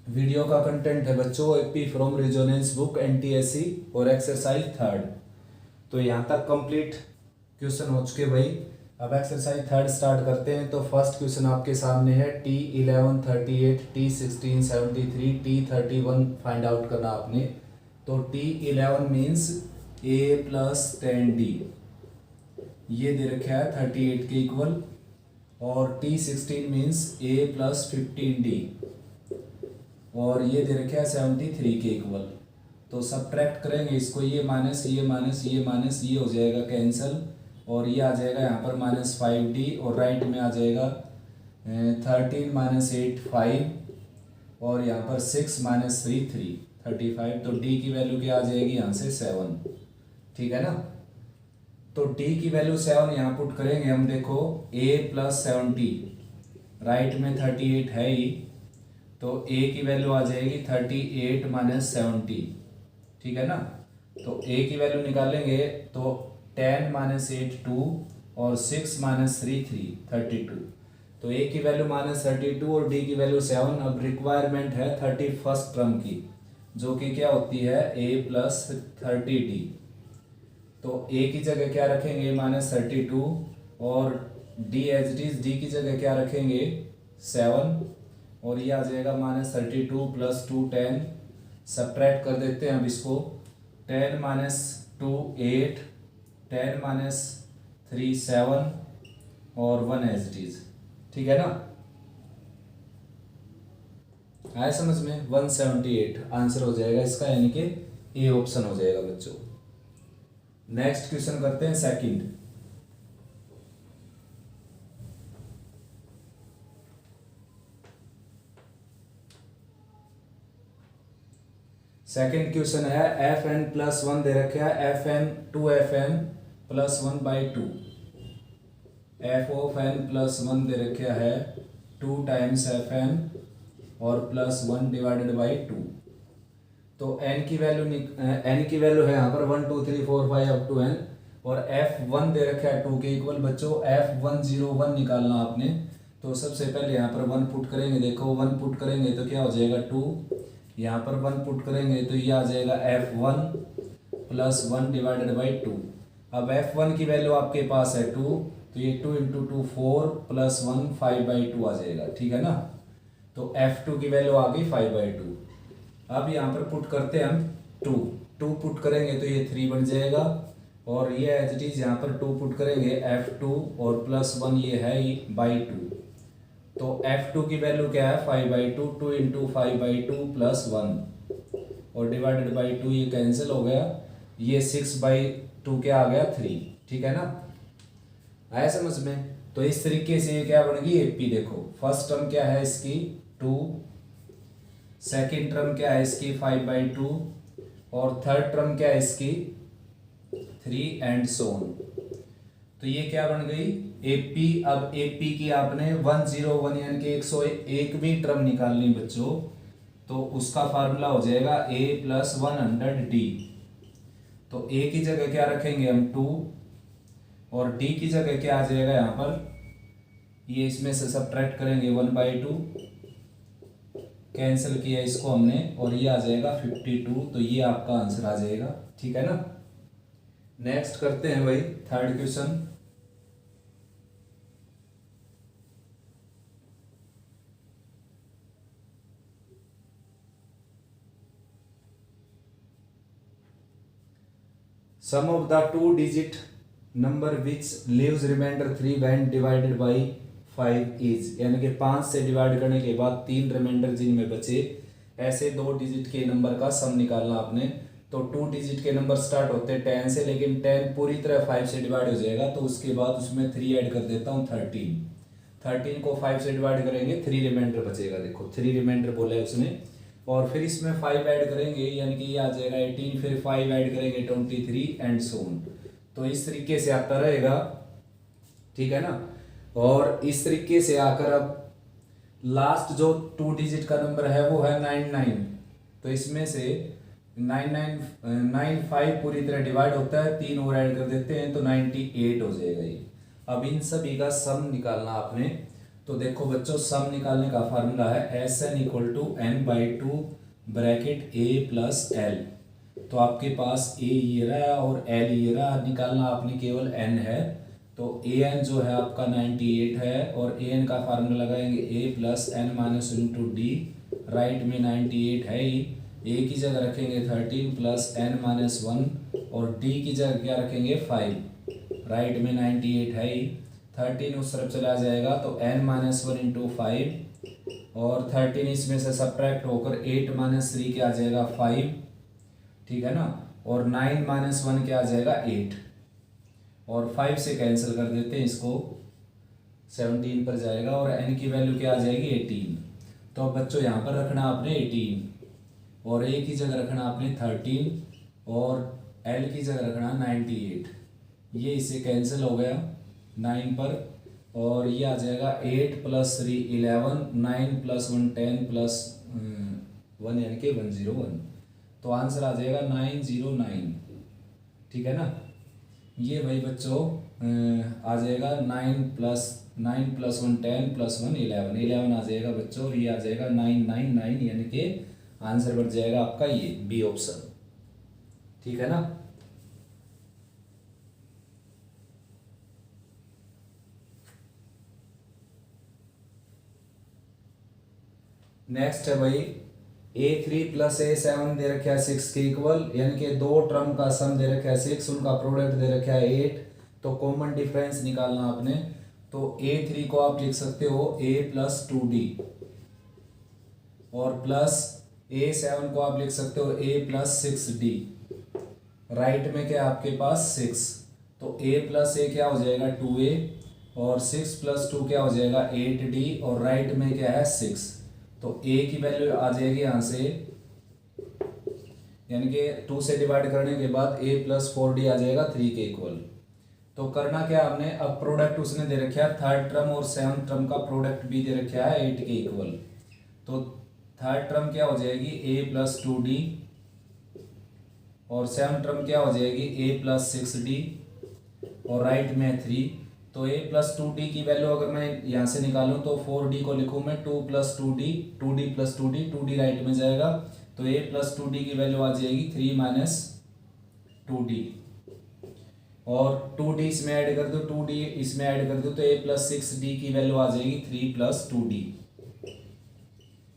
Video का content है बच्चों AP from resonance book NTSC और एक्सरसाइज थर्ड। तो यहाँ तक कंप्लीट क्वेश्चन हो चुके भाई। अब एक्सरसाइज थर्ड स्टार्ट करते हैं। तो फर्स्ट क्वेश्चन आपके सामने है T11 38 T16 73 T31 find out करना आपने। तो T11 means a plus 10d, ये दे रखा है 38 के इक्वल, और T16 means a plus 15d, और ये दे रखा है 73 के इक्वल। तो सब्ट्रैक्ट करेंगे इसको, ये माइनस ये माइनस ये माइनस ये हो जाएगा कैंसिल, और ये आ जाएगा यहाँ पर -5d, और राइट में आ जाएगा 13 माइनस 8 5, और यहाँ पर 6 माइनस 3 3 35। तो d की वैल्यू क्या आ जाएगी यहाँ से 7, ठीक है ना। तो d की वैल्यू 7 यहाँ पुट करेंगे हम। देखो a प्लस 70, राइट में 38 है ही, तो a की वैल्यू आ जाएगी 38 माइनस 70, ठीक है ना। तो a की वैल्यू निकालेंगे तो 10 माइनस 8 2, और 6 माइनस 3 3 32। तो a की वैल्यू -32 और d की वैल्यू 7। अब रिक्वायरमेंट है 31st टर्म की, जो कि क्या होती है a प्लस 30d। तो a की जगह क्या रखेंगे -32, और d as it is, d की जगह क्या रखेंगे 7, और ये आ जाएगा -32 प्लस 2 10। सब्ट्रैक्ट कर देते हैं अब इसको। 10 माइनस 2 8, 10 माइनस 3 7, और 1 एज इट इज, ठीक है ना। आया समझ में? 178 आंसर हो जाएगा इसका, यानी कि ए ऑप्शन हो जाएगा बच्चों। नेक्स्ट क्वेश्चन करते हैं सेकंड। सेकेंड क्वेश्चन है fn प्लस 1 दे रखे है, fn 2fn plus 1 by 2। f of n plus 1 दे रखा है 2 टाइम्स fn और प्लस 1 डिवाइडेड बाई 2। तो n की वैल्यू है यहाँ पर 1 2 3 4 5 अप टू n, और f1 दे रखा है 2 के इक्वल। बच्चों f101 निकालना आपने। तो सबसे पहले यहाँ पर 1 पुट करेंगे। देखो 1 पुट करेंगे तो क्या हो जाएगा 2, यहाँ पर 1 पुट करेंगे तो ये आ जाएगा f1 प्लस 1 डिवाइडेड बाई 2। अब f1 की वैल्यू आपके पास है 2, तो ये 2 इंटू 2 4 प्लस 1 5/2 आ जाएगा, ठीक है ना। तो f2 की वैल्यू आ गई 5/2। अब यहाँ पर पुट करते हैं हम 2 पुट करेंगे तो ये 3 बन जाएगा, और ये एज इट इज यहाँ पर 2 पुट करेंगे f2 और प्लस 1 ये है बाई 2। तो f2 की वैल्यू क्या है 5/2, 2 इंटू 5/2 प्लस 1, और डिवाइडेड बाई 2 ये कैंसिल हो गया, ये 6/2 क्या आ गया 3, ठीक है ना। आया समझ में? तो इस तरीके से ये क्या बनेगी एपी। देखो फर्स्ट टर्म क्या है इसकी 2, सेकेंड टर्म क्या है इसकी 5/2, और थर्ड टर्म क्या है इसकी 3 एंड सो ऑन। तो ये क्या बन गई एपी। अब एपी की आपने 101 यानी कि 101वीं टर्म निकालनी बच्चों, तो उसका फार्मूला हो जाएगा a प्लस 100d। तो a की जगह क्या रखेंगे हम 2, और d की जगह क्या आ जाएगा यहाँ पर, ये इसमें से सब्ट्रैक्ट करेंगे 1/2, कैंसिल किया इसको हमने, और ये आ जाएगा 52। तो ये आपका आंसर आ जाएगा, ठीक है ना। नेक्स्ट करते हैं भाई third question. Sum of the 2-digit number which leaves remainder 3 when divided by 5 is, यानी कि 5 से डिवाइड करने के बाद 3 रिमाइंडर जिनमें बचे, ऐसे 2 डिजिट के नंबर का सम निकालना आपने। तो 2 डिजिट के नंबर स्टार्ट होते हैं 10 से, लेकिन 10 पूरी तरह 5 से डिवाइड हो जाएगा, तो उसके बाद उसमें 3 ऐड कर देता हूँ 13 को 5 से डिवाइड करेंगे 3 रिमाइंडर बचेगा। देखो 3 रिमाइंडर बोला है उसने, और फिर इसमें 5 ऐड करेंगे यानी कि ये आ जाएगा 18, फिर 5 ऐड करेंगे 23 एंड सो ऑन। तो इस तरीके से आता रहेगा, ठीक है ना। और इस तरीके से आकर अब लास्ट जो 2 डिजिट का नंबर है वो है 99। तो इसमें से 95 पूरी तरह डिवाइड होता है, 3 और ऐड कर देते हैं तो 98 हो जाएगा ये। अब इन सभी का सम निकालना आपने। तो देखो बच्चों, सम निकालने का फार्मूला है S N equal to N by two bracket A plus L. तो आपके पास ए ये रहा और एल ये रहा, निकालना आपने केवल एन है। तो ए एन जो है आपका 98 है और ए एन का फार्मूला लगाएंगे A plus N minus into D. Right में 98 है ही, ए की जगह रखेंगे 13 प्लस एन माइनस 1 और डी की जगह क्या रखेंगे 5। राइट में 98 है ही, 13 उस तरफ चला जाएगा तो n माइनस 1 इंटू 5 और 13 इसमें से सब्ट्रैक्ट होकर 8 माइनस 3 क्या आ जाएगा 5, ठीक है ना। और 9 माइनस 1 क्या आ जाएगा 8 और 5 से कैंसिल कर देते हैं इसको, 17 पर जाएगा और n की वैल्यू क्या आ जाएगी 18। तो अब बच्चों यहाँ पर रखना आपने 18 और a की जगह रखना आपने 13 और l की जगह रखना 98। ये इससे कैंसिल हो गया 9 पर और ये आ जाएगा 8 प्लस 3 11, 9 प्लस 1 10 प्लस 1 यानी कि 101। तो आंसर आ जाएगा 909, ठीक है ना। ये भाई बच्चों आ जाएगा 9 प्लस 1 10 प्लस 1 11 आ जाएगा बच्चों और ये आ जाएगा 999 यानी कि आंसर बढ़ जाएगा आपका ये बी ऑप्शन, ठीक है ना। नेक्स्ट है भाई A3 प्लस A7 दे रखा है 6 के इक्वल, यानी कि दो टर्म का सम दे रखा है 6, उनका प्रोडक्ट दे रखा है 8। तो कॉमन डिफरेंस निकालना आपने। तो A3 को आप लिख सकते हो A प्लस 2D और प्लस A7 को आप लिख सकते हो A प्लस 6D। राइट में क्या आपके पास 6, तो A प्लस A क्या हो जाएगा 2A और 6 प्लस 2 क्या हो जाएगा 8D और राइट में क्या है 6। तो a की वैल्यू आ जाएगी यहाँ से, यानी कि 2 से डिवाइड करने के बाद a प्लस 4d आ जाएगा 3 के इक्वल। तो करना क्या आपने, अब प्रोडक्ट उसने दे रखा है थर्ड टर्म और सेवंथ टर्म का प्रोडक्ट भी दे रखा है 8 के इक्वल। तो थर्ड टर्म क्या हो जाएगी a प्लस 2d और सेवंथ टर्म क्या हो जाएगी a प्लस 6d और राइट में 3। तो a प्लस 2d की वैल्यू अगर मैं यहाँ से निकालूं तो 4d को लिखूं मैं 2 plus 2d, 2d plus 2d, 2d right में जाएगा तो a प्लस 2d की वैल्यू आ जाएगी 3 माइनस 2d और 2d इसमें ऐड कर दो, 2d इसमें ऐड कर दो तो a प्लस 6d की वैल्यू आ जाएगी 3 प्लस 2d।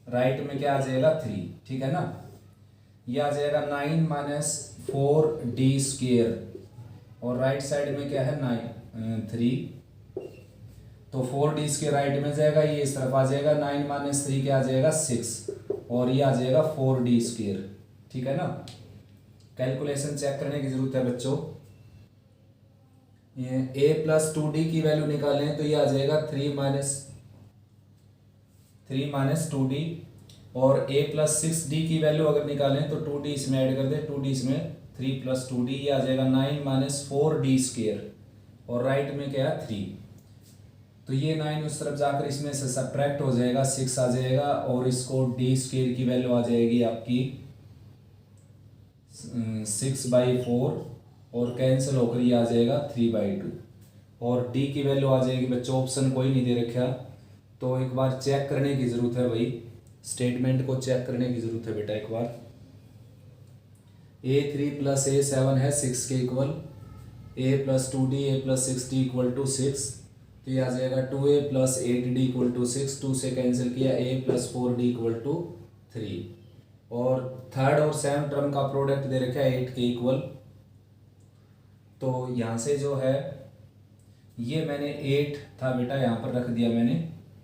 राइट में क्या आ जाएगा 3, ठीक है ना। यह आ जाएगा 9 माइनस 4d स्क्वेयर और राइट साइड में क्या है 3। तो 4d के राइट में जाएगा, ये इस तरफ आ जाएगा 9 माइनस 3 क्या आ जाएगा 6 और ये आ जाएगा 4d स्क्वेयर, ठीक है ना। कैलकुलेशन चेक करने की जरूरत है बच्चों। ये a प्लस 2d की वैल्यू निकालें तो ये आ जाएगा 3 माइनस 2d और a प्लस 6d की वैल्यू अगर निकालें तो 2d इसमें ऐड कर दे, 2d इसमें 3 प्लस 2d, ये आ जाएगा 9 माइनस 4d स्क्वेयर और राइट में क्या है 3। तो ये 9 उस तरफ जाकर इसमें से सब्ट्रैक्ट हो जाएगा, 6 आ जाएगा और इसको d स्क्वेयर की वैल्यू आ जाएगी आपकी 6/4 और कैंसिल होकर ये आ जाएगा 3/2 और d की वैल्यू आ जाएगी बच्चों, ऑप्शन कोई नहीं दे रखा तो एक बार चेक करने की ज़रूरत है भाई, स्टेटमेंट को चेक करने की ज़रूरत है बेटा एक बार। A3 प्लस A7 है 6 के equal, a plus 2d a plus 6d इक्वल टू 6, तो ये आ जाएगा 2a प्लस 8d इक्वल टू 6, 2 से कैंसिल किया a plus 4d equal to 3 और थर्ड और सेवंथ टर्म का प्रोडक्ट दे रखा है 8 के इक्वल। तो यहाँ से जो है ये मैंने 8 था बेटा यहाँ पर रख दिया मैंने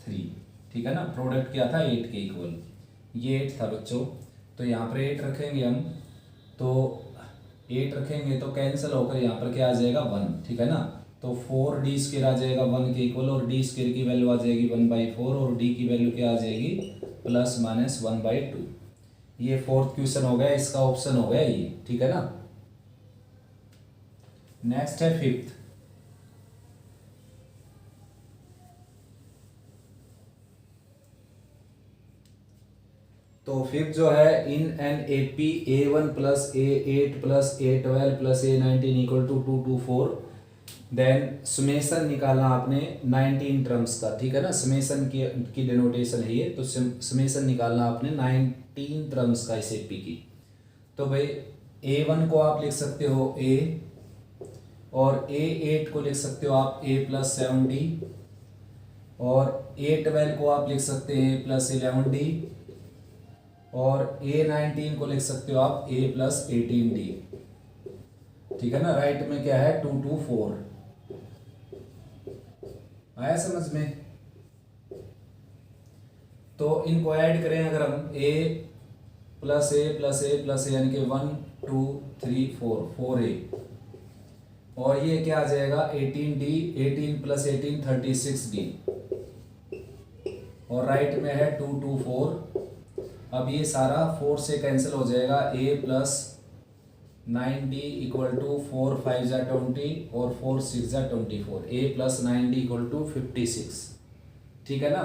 3, ठीक है ना। प्रोडक्ट क्या था 8 के इक्वल, ये 8 था बच्चों। तो यहाँ पर 8 रखेंगे हम, तो 8 रखेंगे तो कैंसिल होकर यहाँ पर क्या आ जाएगा 1, ठीक है ना। तो 4d स्क्वायर आ जाएगा 1 के इक्वल और d स्क्वायर की वैल्यू आ जाएगी 1/4 और d की वैल्यू क्या आ जाएगी प्लस माइनस 1/2। ये फोर्थ क्वेश्चन हो गया, इसका ऑप्शन हो गया ये, ठीक है ना। नेक्स्ट है फिफ्थ। तो फिफ्थ जो है in an AP A1 plus A8 plus A12 plus A19 equal to 224 then summation निकालना आपने 19 टर्म्स का, ठीक है ना, सुमेशन की डिनोटेशन है ये, तो सुमेशन निकालना आपने 19 टर्म्स का इस एपी की। तो भाई A1 को आप लिख सकते हो A, और A8 को लिख सकते हो आप A+7D, और A12 को आप लिख सकते हैं A+11D, और A19 को लिख सकते हो आप A+18D, ठीक है ना। राइट में क्या है 2 2 4, आया समझ में। तो इनको ऐड करें अगर हम A+A+A+A यानी कि 1 2 3 4 4A, और ये क्या आ जाएगा 18D, 18+18 36D, और राइट में है 2 2 4। अब ये सारा 4 से कैंसिल हो जाएगा, A+9D इक्वल टू 4 5 जा 20 और 4 6 जा 24, A+9D इक्वल टू 56, ठीक है ना।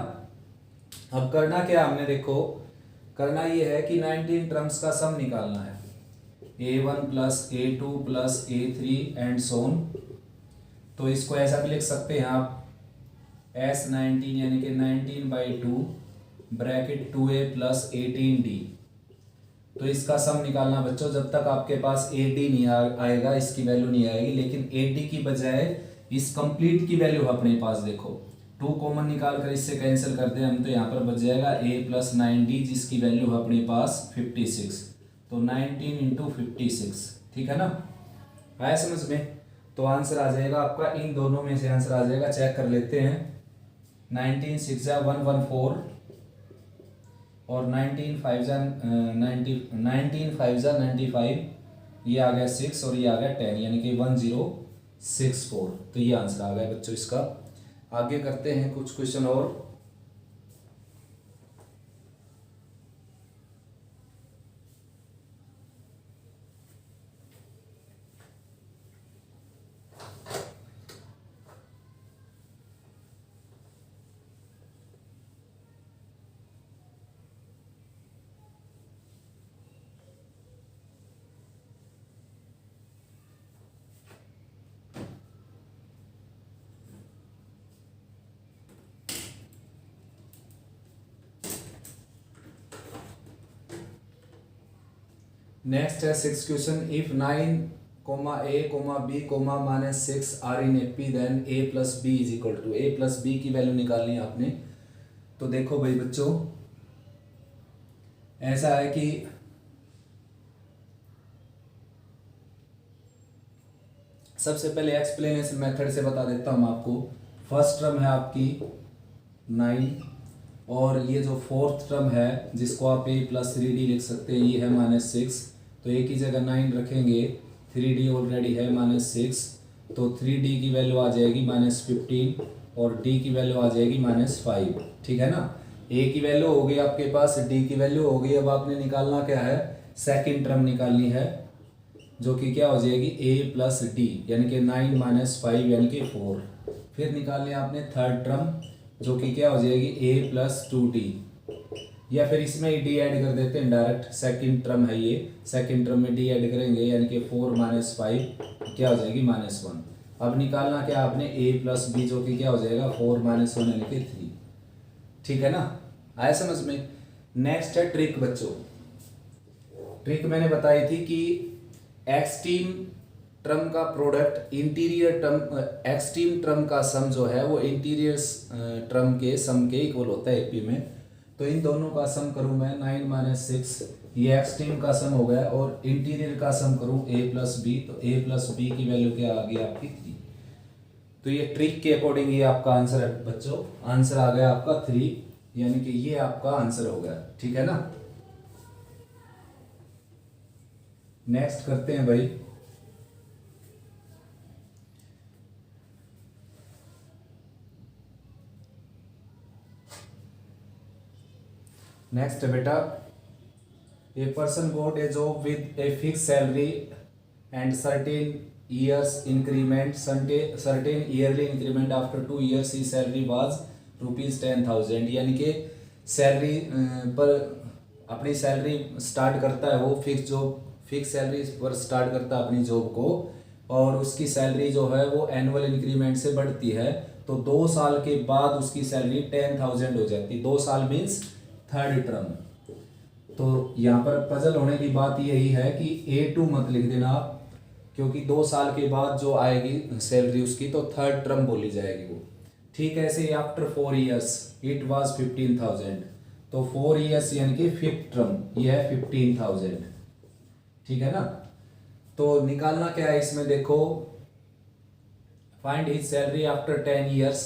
अब करना क्या हमने, देखो करना ये है कि 19 टर्म्स का सम निकालना है, A1 plus A2 plus A3 and सोन। तो इसको ऐसा भी लिख सकते हैं आप S19 यानी कि 19/2 ब्रैकेट 2A प्लस 18D। तो इसका सम निकालना बच्चों, जब तक आपके पास AD नहीं आएगा इसकी वैल्यू नहीं आएगी, लेकिन AD की बजाय इस कंप्लीट की वैल्यू अपने पास देखो 2 कॉमन निकाल कर इससे कैंसिल कर दें हम, तो यहाँ पर बच जाएगा A+9D जिसकी वैल्यू है अपने पास 56, तो 19 × 56, ठीक है ना। आया समझ में। तो आंसर आ जाएगा आपका, इन दोनों में से आंसर आ जाएगा, चेक कर लेते हैं। 19 6 जा 114, और 19 5 जा 95, ये आ गया 6 और ये आ गया 10 यानी कि 1064। तो ये आंसर आ गया बच्चों इसका। आगे करते हैं कुछ क्वेश्चन और। नेक्स्ट है 6 question, if 9, A, B, -6 are in AP, then A+B is equal to, A+B की वैल्यू निकालनी है आपने। तो देखो भाई बच्चों, ऐसा है कि सबसे पहले एक्सप्लेनेशन मेथड से बता देता हूँ आपको। फर्स्ट टर्म है आपकी 9, और ये जो फोर्थ टर्म है जिसको आप A+3D लिख सकते हैं, ये है -6। तो A की जगह 9 रखेंगे, 3D ऑलरेडी है -6, तो 3D की वैल्यू आ जाएगी -15, और D की वैल्यू आ जाएगी -5, ठीक है ना। A की वैल्यू हो गई आपके पास, D की वैल्यू हो गई। अब आपने निकालना क्या है, सेकंड टर्म निकालनी है, जो कि क्या हो जाएगी A+D यानी कि 9 - 5 यानी कि 4। फिर निकालनी आपने थर्ड टर्म, जो कि क्या हो जाएगी A+2D, या फिर इसमें ही D ऐड कर देते हैं डायरेक्ट, सेकंड टर्म है ये, सेकंड टर्म में D ऐड करेंगे यानी कि 4 - 5 क्या हो जाएगी -1। अब निकालना क्या आपने A+B, जो कि क्या हो जाएगा 4 - 1 यानी कि 3, ठीक है ना। आया समझ में। नेक्स्ट है ट्रिक बच्चों। ट्रिक मैंने बताई थी कि एक्सट्रीम टर्म का product interior term, extreme term का सम जो है वो इंटीरियर टर्म के सम के इक्वल होता है एपी में। तो इन दोनों का सम करूं मैं 9 - 6, ये एक्सट्रीम का सम हो गया, और इंटीरियर का सम करूं A+B, तो A+B की वैल्यू क्या आ गई आपकी 3। तो ये ट्रिक के अकॉर्डिंग ये आपका आंसर है बच्चों, आंसर आ गया आपका 3, यानी कि ये आपका आंसर हो गया, ठीक है ना। नेक्स्ट करते हैं भाई। नेक्स्ट है बेटा, a person got a job with a fix salary and certain years increment, certain yearly increment after 2 years he salary was ₹10,000, यानी कि सैलरी पर अपनी सैलरी स्टार्ट करता है वो, फिक्स जॉब फिक्स सैलरी पर स्टार्ट करता है अपनी जॉब को, और उसकी सैलरी जो है वो एनुअल इंक्रीमेंट से बढ़ती है, तो 2 साल के बाद उसकी सैलरी 10,000 हो जाती है। 2 साल मीन्स थर्ड टर्म। तो यहाँ पर पजल होने की बात यही है कि A2 मत लिख देना आप, क्योंकि 2 साल के बाद जो आएगी सैलरी उसकी तो थर्ड टर्म बोली जाएगी वो। ठीक है, ऐसे आफ्टर 4 ईयर्स इट वाज 15,000, तो 4 ईयर्स यानी कि फिफ्थ टर्म ये है 15,000। ठीक है ना। तो निकालना क्या है इसमें, देखो find his salary after 10 years,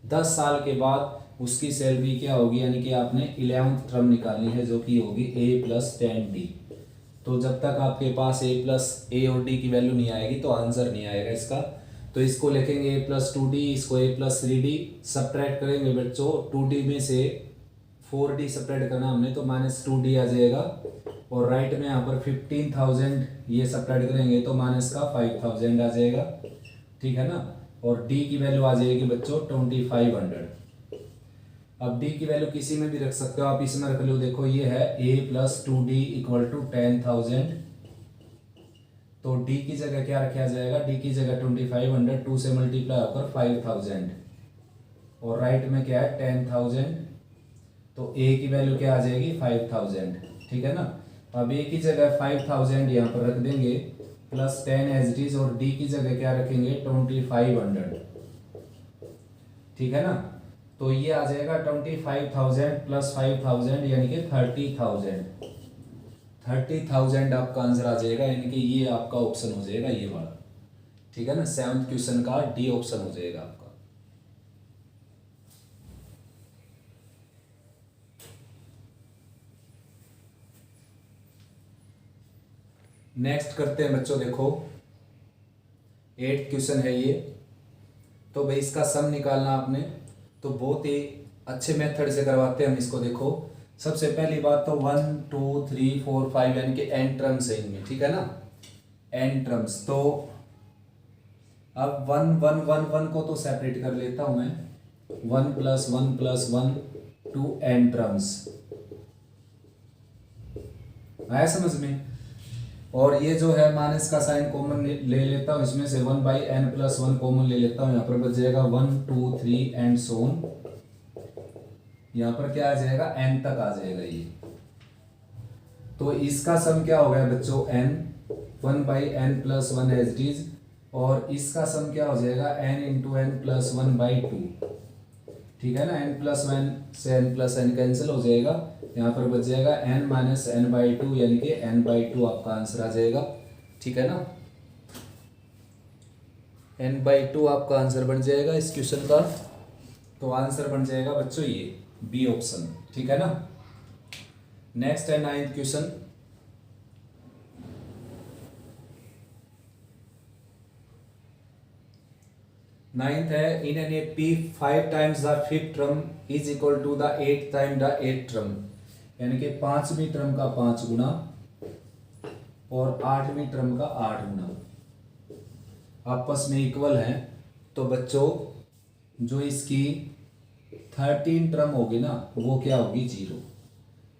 10 साल के बाद उसकी सैलरी क्या होगी, यानी कि आपने 11th टर्म निकालनी है जो कि होगी A+10D। तो जब तक आपके पास A और D की वैल्यू नहीं आएगी तो आंसर नहीं आएगा इसका। तो इसको लिखेंगे A+2D, इसको A+3D, सब्ट्रैक्ट करेंगे बच्चों 2D में से 4D सब्ट्रैक्ट करना हमने तो -2D आ जाएगा, और राइट में यहाँ पर 15,000 ये सब्ट्रैक्ट करेंगे तो माइनस का 5,000 आ जाएगा। ठीक है ना। और D की वैल्यू आ जाएगी बच्चों 2500। अब D की वैल्यू किसी में भी रख सकते हो आप, इसमें रख लो। देखो ये है A+2D = 10,000, तो D की जगह क्या रखा जाएगा, D की जगह 2500, 2 से मल्टीप्लाई होकर 5000, और राइट में क्या है 10,000, तो A की वैल्यू क्या आ जाएगी 5000। ठीक है ना। अब A की जगह 5000 यहाँ पर रख देंगे +10 एज इट इज, और D की जगह क्या रखेंगे 2500। ठीक है ना। तो ये आ जाएगा 25,000 + 5,000 यानी कि 30,000। 30,000 आपका आंसर आ जाएगा, यानी कि ये आपका ऑप्शन हो जाएगा ये वाला। ठीक है ना। 7th क्वेश्चन का D ऑप्शन हो जाएगा आपका। नेक्स्ट करते हैं बच्चों, देखो 8th क्वेश्चन है ये। तो भाई इसका सम निकालना आपने, तो बहुत ही अच्छे मेथड से करवाते हैं हम इसको। देखो सबसे पहली बात तो 1 2 3 4 5 यानी कि n टर्म्स है इनमें। ठीक है ना, n टर्म्स। तो अब 1 1 1 1 को तो सेपरेट कर लेता हूं मैं, 1 + 1 + 1 2 n टर्म्स आया समझ में। और ये जो है माइनस का साइन कॉमन ले लेता हूँ, इसमें से 1/n + 1 कॉमन ले लेता हूँ। यहाँ पर बच जाएगा 1 2 3 एंड सो ऑन। यहाँ पर क्या आ जाएगा n तक आ जाएगा ये। तो इसका सम क्या हो गया बच्चों n, 1/n + 1 as it is, और इसका सम क्या हो जाएगा n × n + 1/2। ठीक है ना। n + 1 से n + n कैंसिल हो जाएगा, यहाँ पर बच जाएगा n - n/2 यानी कि n/2 आपका आंसर आ जाएगा। ठीक है ना। n/2 आपका आंसर बन जाएगा इस क्वेश्चन का। तो आंसर बन जाएगा बच्चों ये बी ऑप्शन। ठीक है ना। नेक्स्ट है 9th क्वेश्चन। नाइन्थ है in an AP 5 times the 5th term is equal to the 8th time the 8th term, यानी कि 5वीं टर्म का 5 गुना और 8वीं टर्म का 8 गुना आपस में इक्वल हैं। तो बच्चों जो इसकी 13 टर्म होगी ना वो क्या होगी 0।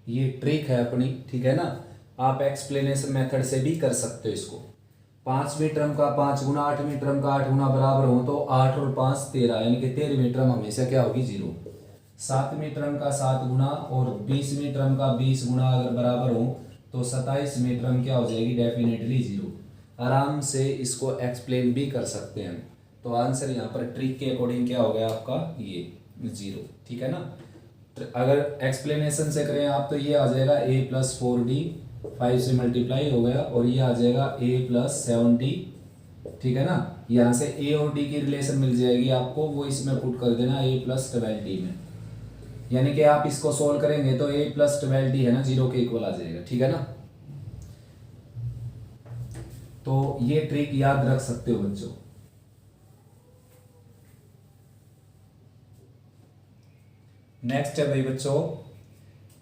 ये ट्रिक है अपनी। ठीक है ना। आप एक्सप्लेनेशन मेथड से भी कर सकते हो इसको। 5वीं टर्म का 5 गुना 8वीं टर्म का 8 गुना बराबर हो तो 8 और 5 13, यानी कि 13वीं टर्म हमेशा क्या होगी 0। 7वीं टर्म का 7 गुना और 20वीं टर्म का 20 गुना अगर बराबर हो तो 27वीं टर्म क्या हो जाएगी डेफिनेटली 0। आराम से इसको एक्सप्लेन भी कर सकते हैं। तो आंसर यहाँ पर ट्रिक के अकॉर्डिंग क्या हो गया आपका ये 0। ठीक है ना। अगर एक्सप्लेनेशन से करें आप तो ये आ जाएगा A+4D, 5 से मल्टीप्लाई हो गया, और ये आ जाएगा A+7D। ठीक है ना। यहाँ से A और D की रिलेशन मिल जाएगी आपको, वो इसमें पुट कर देना A+12D में, यानी कि आप इसको सोल्व करेंगे तो A+12D है ना 0 के इक्वल आ जाएगा। ठीक है ना। तो ये ट्रिक याद रख सकते हो बच्चों। नेक्स्ट है भाई बच्चों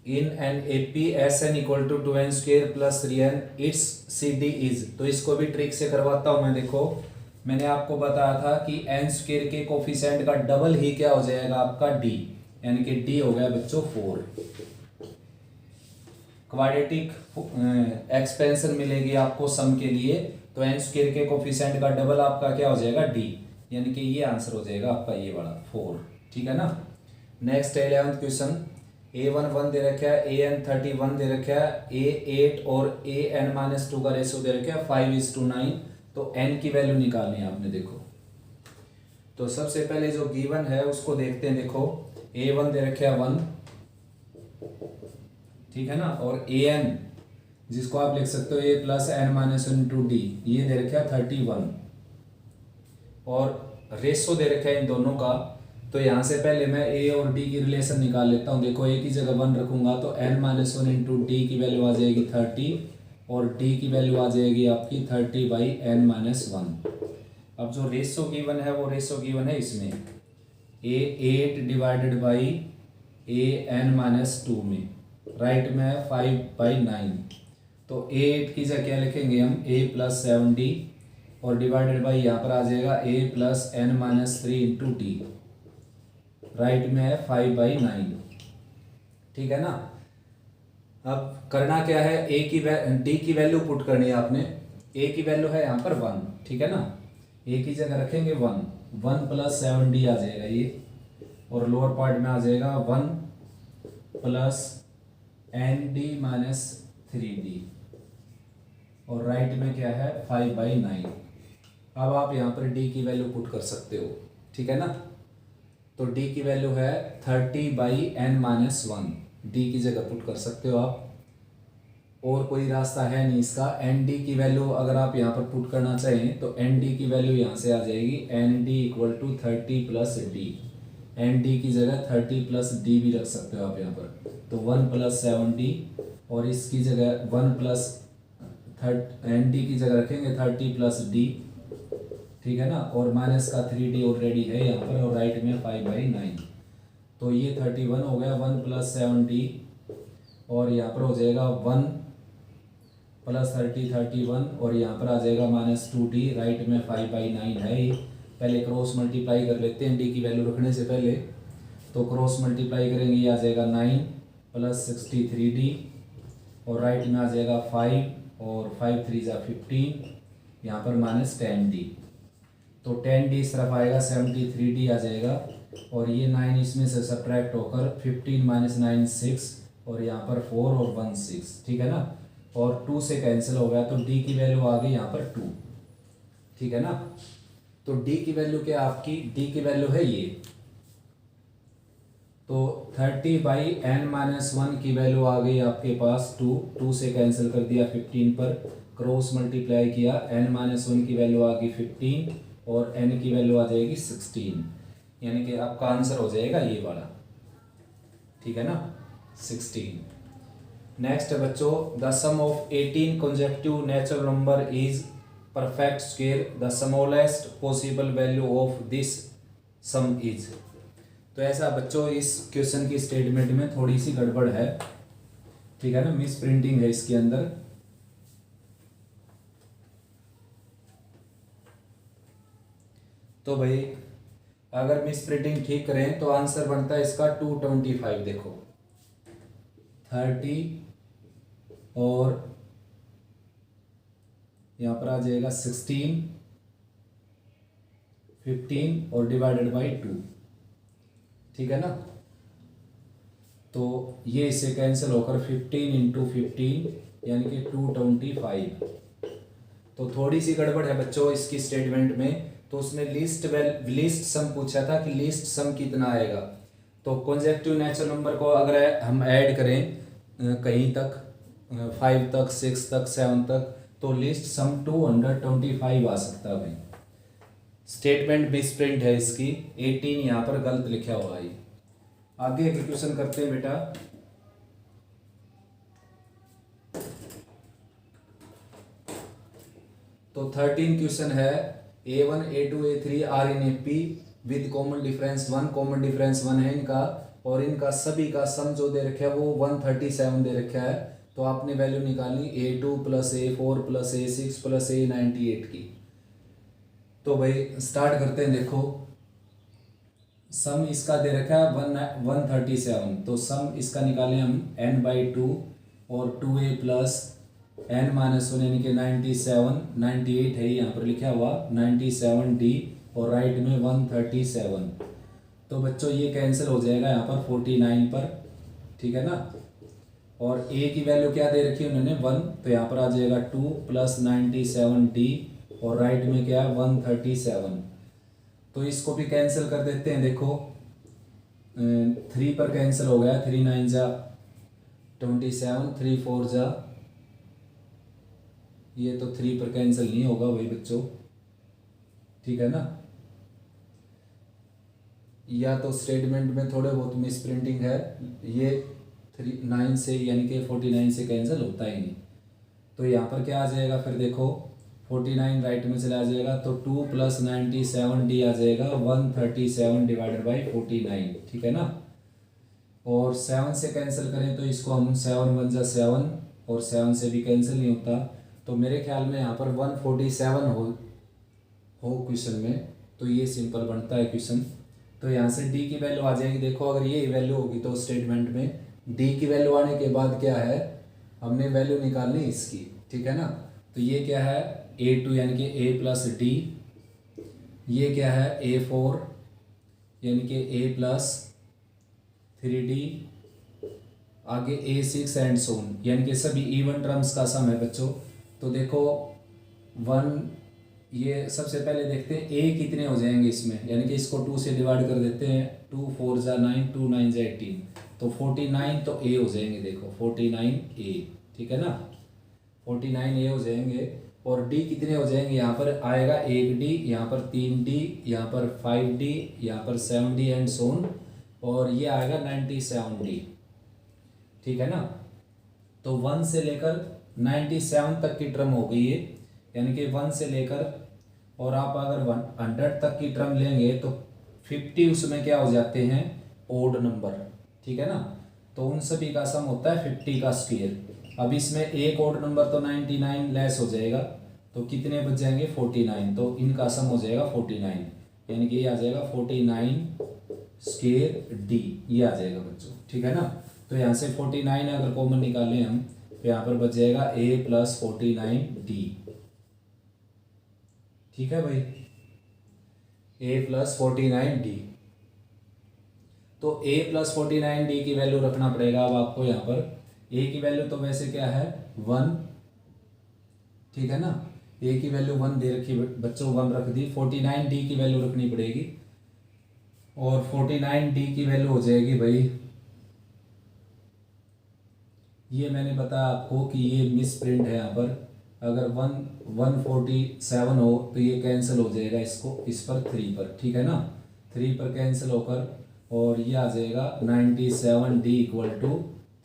इन an AP SN = 2n² + 3n it's CD is. तो इसको भी ट्रिक से करवाता हूं मैं। देखो मैंने आपको बताया था कि n² के कोफिशिएंट का डबल ही क्या हो जाएगा आपका D, यानी कि D हो गया बच्चों 4। क्वाड्रेटिक एक्सपेंशन मिलेगी आपको सम के लिए तो एन स्क्वायर के कोफिशिएंट का डबल आपका क्या हो जाएगा डी, यानी कि ये आंसर हो जाएगा आपका ये वाला 4। ठीक है ना। नेक्स्ट 11th क्वेश्चन, A1 1 दे रखा है, AN 31 दे रखा है, A8 और AN-2 का रेशियो दे रखा है 5:9। तो n की वैल्यू निकालनी है आपने। देखो तो सबसे पहले जो गिवन है उसको देखते हैं। देखो A1 दे रखा है 1, ठीक है ना, और AN जिसको आप लिख सकते हो A + n-1 D, ये दे रखा है 31 और रेशो दे रखा है इन दोनों का। तो यहाँ से पहले मैं A और D की रिलेशन निकाल लेता हूँ। देखो A की जगह 1 रखूंगा तो n-1 D की वैल्यू आ जाएगी 30 और D की वैल्यू आ जाएगी आपकी 30/n-1। अब जो रेशो गिवन है वो रेशो गिवन है इसमें A8 डिवाइडेड बाई AN-2 में, राइट में 5/9। तो A8 की जगह क्या लिखेंगे हम A + 7D और डिवाइडेड बाई यहाँ पर आ जाएगा A + n-3 D, राइट में है 5/9। ठीक है ना। अब करना क्या है, D की वैल्यू पुट करनी है आपने। A की वैल्यू है यहाँ पर 1, ठीक है ना। A की जगह रखेंगे 1 + 7D आ जाएगा ये, और लोअर पार्ट में आ जाएगा 1 + n-3D और राइट में क्या है 5/9। अब आप यहाँ पर D की वैल्यू पुट कर सकते हो, ठीक है ना। तो D की वैल्यू है 30/n-1, D की जगह पुट कर सकते हो आप, और कोई रास्ता है नहीं इसका। ND की वैल्यू अगर आप यहाँ पर पुट करना चाहें तो ND की वैल्यू यहाँ से आ जाएगी ND = 30 + D। ND की जगह 30 + D भी रख सकते हो आप यहाँ पर। तो 1 + 7D और इसकी जगह 1 + ND की जगह रखेंगे 30 + D, ठीक है ना, और माइनस का 3D ऑलरेडी है यहाँ पर, और राइट में 5/9। तो ये 31 हो गया 1 + 7D और यहाँ पर हो जाएगा 1 + 30 31 और यहाँ पर आ जाएगा -2D, राइट में 5/9 है ये। पहले क्रॉस मल्टीप्लाई कर लेते हैं D की वैल्यू रखने से पहले। तो क्रॉस मल्टीप्लाई करेंगे, ये आ जाएगा 9 + 63D और राइट में आ जाएगा 5 और 5 3 = 15, यहाँ पर -10D। तो 10D इस तरफ आएगा, 73D आ जाएगा, और ये 9 इसमें से सब्ट्रैक्ट होकर 15 - 9 6 और यहाँ पर 4 और 1 6, ठीक है ना, और 2 से कैंसिल हो गया। तो D की वैल्यू आ गई यहाँ पर 2, ठीक है ना। तो D की वैल्यू क्या आपकी, D की वैल्यू है ये। तो 30/n-1 की वैल्यू आ गई आपके पास 2, 2 से कैंसिल कर दिया 15 पर, क्रॉस मल्टीप्लाई किया, n-1 की वैल्यू आ गई 15 और n की वैल्यू आ जाएगी 16, यानी कि आपका आंसर हो जाएगा ये वाला, ठीक है ना, 16। नेक्स्ट बच्चों, the sum of 18 consecutive natural number is perfect square, the smallest possible value of this sum is. तो ऐसा बच्चों इस क्वेश्चन की स्टेटमेंट में थोड़ी सी गड़बड़ है, ठीक है ना, मिस प्रिंटिंग है इसके अंदर। तो भाई अगर मिस प्रिंटिंग ठीक करें तो आंसर बनता है इसका 225। देखो 30 और यहाँ पर आ जाएगा 16 15 और डिवाइडेड बाई 2, ठीक है ना। तो ये इससे कैंसिल होकर 15 × 15 यानी कि 225। तो थोड़ी सी गड़बड़ है बच्चों इसकी स्टेटमेंट में। तो उसने लीस्ट सम पूछा था कि लीस्ट सम कितना आएगा। तो कॉन्जेक्टिव नेचुरल नंबर को अगर हम ऐड करें कहीं तक 5 तक 6 तक 7 तक, तो लीस्ट सम 225 आ सकता है भाई। स्टेटमेंट मिसप्रिंट है इसकी, 18 यहाँ पर गलत लिखा हुआ है। आगे एक क्वेश्चन करते हैं बेटा। तो 13 क्वेश्चन है, A1 A2 A3 are in A P with common difference 1, common difference 1 है इनका, और इनका सभी का सम जो दे रखा है वो 137 दे रखा है। तो आपने वैल्यू निकाली A2 + A4 + A6 + A98 की। तो भाई स्टार्ट करते हैं। देखो सम इसका दे रखा है 137, तो सम इसका निकालें हम n/2 और 2a + n माइनस वन यानी कि 97, 98 है यहाँ पर लिखा हुआ 97D और राइट में 137। तो बच्चों ये कैंसिल हो जाएगा यहाँ पर 49 पर, ठीक है ना। और a की वैल्यू क्या दे रखी है उन्होंने 1, तो यहाँ पर आ जाएगा 2 प्लस 97D और राइट में क्या है 137। तो इसको भी कैंसिल कर देते हैं, देखो 3 पर कैंसिल हो गया, 3 9 जा 27, 3 4 जा, ये तो 3 पर कैंसिल नहीं होगा भाई बच्चों, ठीक है ना। या तो स्टेटमेंट में थोड़े बहुत मिस प्रिंटिंग है, ये 9 से यानी कि 49 से कैंसिल होता ही नहीं। तो यहाँ पर क्या आ जाएगा फिर देखो 49 राइट में चला जाएगा, तो 2 प्लस 97D आ जाएगा 137 डिवाइडेड बाई 49, ठीक है ना। और 7 से कैंसिल करें तो इसको हम 7 1 जा 7 और 7 से भी कैंसिल नहीं होता, तो मेरे ख्याल में यहाँ पर 147 हो क्वेश्चन में, तो ये सिंपल बनता है क्वेश्चन। तो यहाँ से डी की वैल्यू आ जाएगी, देखो अगर ये वैल्यू होगी तो स्टेटमेंट में डी की वैल्यू आने के बाद क्या है, हमने वैल्यू निकालनी इसकी, ठीक है ना। तो ये क्या है A2 यानी कि A प्लस डी, ये क्या है A4 यानी कि A प्लस 3D, आगे A6 एंड सोन यानी कि सभी इवन टर्म्स का सम है बच्चों। तो देखो 1, ये सबसे पहले देखते हैं A कितने हो जाएंगे इसमें, यानी कि इसको 2 से डिवाइड कर देते हैं, 2 4 जा 9, 2 9 जा 18, तो 49 तो A हो जाएंगे, देखो 49A, ठीक है ना, 49A हो जाएंगे। और D कितने हो जाएंगे, यहाँ पर आएगा 1D, यहाँ पर 3D, यहाँ पर 5D, यहाँ पर 7D एंड सोन, और ये आएगा 97D, ठीक है ना। तो 1 से लेकर 97 तक की टर्म हो गई है, यानी कि 1 से लेकर, और आप अगर 100 तक की टर्म लेंगे तो 50 उसमें क्या हो जाते हैं ओड नंबर, ठीक है ना। तो उन सभी का सम होता है 50 का स्क्वायर। अब इसमें एक ओड नंबर तो 99 लेस हो जाएगा, तो कितने बच जाएंगे 49, तो इनका सम हो जाएगा 49, यानी कि ये आ जाएगा 49 स्क्वायर डी, ये आ जाएगा बच्चों, ठीक है ना। तो यहाँ से 49 अगर कॉमन निकालें हम, तो यहाँ पर बच जाएगा A प्लस 49D, ठीक है भाई, A प्लस 49D। तो A प्लस 49D की वैल्यू रखना पड़ेगा अब आपको यहाँ पर। A की वैल्यू तो वैसे क्या है 1, ठीक है ना, A की वैल्यू 1 दे रखी बच्चों, 1 रख दी। 49D की वैल्यू रखनी पड़ेगी, और 49D की वैल्यू हो जाएगी भाई, ये मैंने बताया आपको कि ये मिस प्रिंट है यहाँ पर, अगर 147 हो तो ये कैंसिल हो जाएगा इसको इस पर 3 पर, ठीक है ना, 3 पर कैंसिल होकर, और ये आ जाएगा 97D इक्वल टू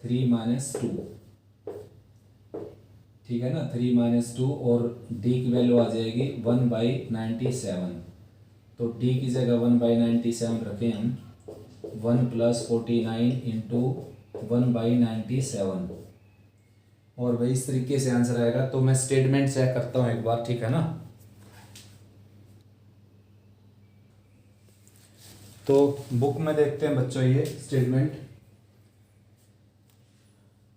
3 माइनस 2, ठीक है ना, 3 माइनस 2, और D की वैल्यू आ जाएगी 1/97। तो D की जगह 1/97 रखें हम, 1 प्लस 49 इंटू 1/97, और वही इस तरीके से आंसर आएगा। तो मैं स्टेटमेंट चेक करता हूँ एक बार, ठीक है ना। तो बुक में देखते हैं बच्चों, ये स्टेटमेंट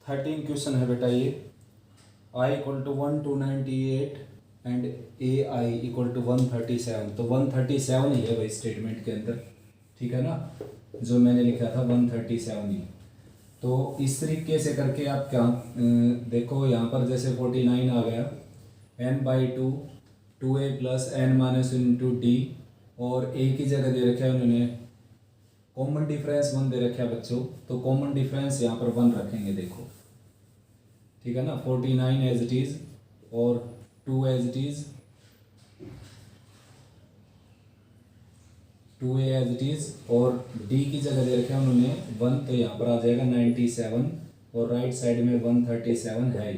13 क्वेश्चन है बेटा ये, I equal to 1 298 and AI equal to 137, तो 137 ही है भाई स्टेटमेंट के अंदर, ठीक है ना, जो मैंने लिखा था 137 ही। तो इस तरीके से करके आप क्या देखो, यहाँ पर जैसे 49 आ गया, n/2 2A plus n minus into D, और A की जगह दे रखा है उन्होंने कॉमन डिफरेंस 1 दे रखा है बच्चों, तो कॉमन डिफरेंस यहाँ पर 1 रखेंगे, देखो ठीक है ना, 49 एज इट इज़ और 2 as it is, 2A as it is, और D की जगह दे रखा है उन्होंने 1, तो यहाँ पर आ जाएगा 97, और राइट साइड में 137 है ही,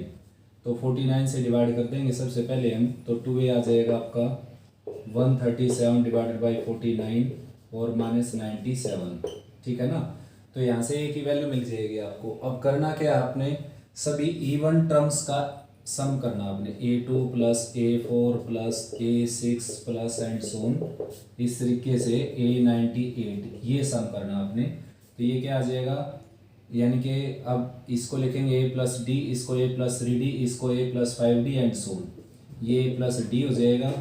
तो 49 से डिवाइड कर देंगे सबसे पहले हम, तो 2A आ जाएगा आपका 137 डिवाइडेड बाई 49 और माइनस 97, ठीक है ना। तो यहाँ से A की वैल्यू मिल जाएगी आपको। अब करना क्या है, आपने सभी इवन टर्म्स का सम करना आपने, A2 plus A4 plus A6 plus and so on, इस तरीके से A98 ये सम करना आपने। तो ये क्या आ जाएगा यानी कि अब इसको लिखेंगे ए प्लस डी, इसको ए प्लस 3D, इसको ए प्लस 5D एंड सोन। ये ए प्लस डी हो जाएगा,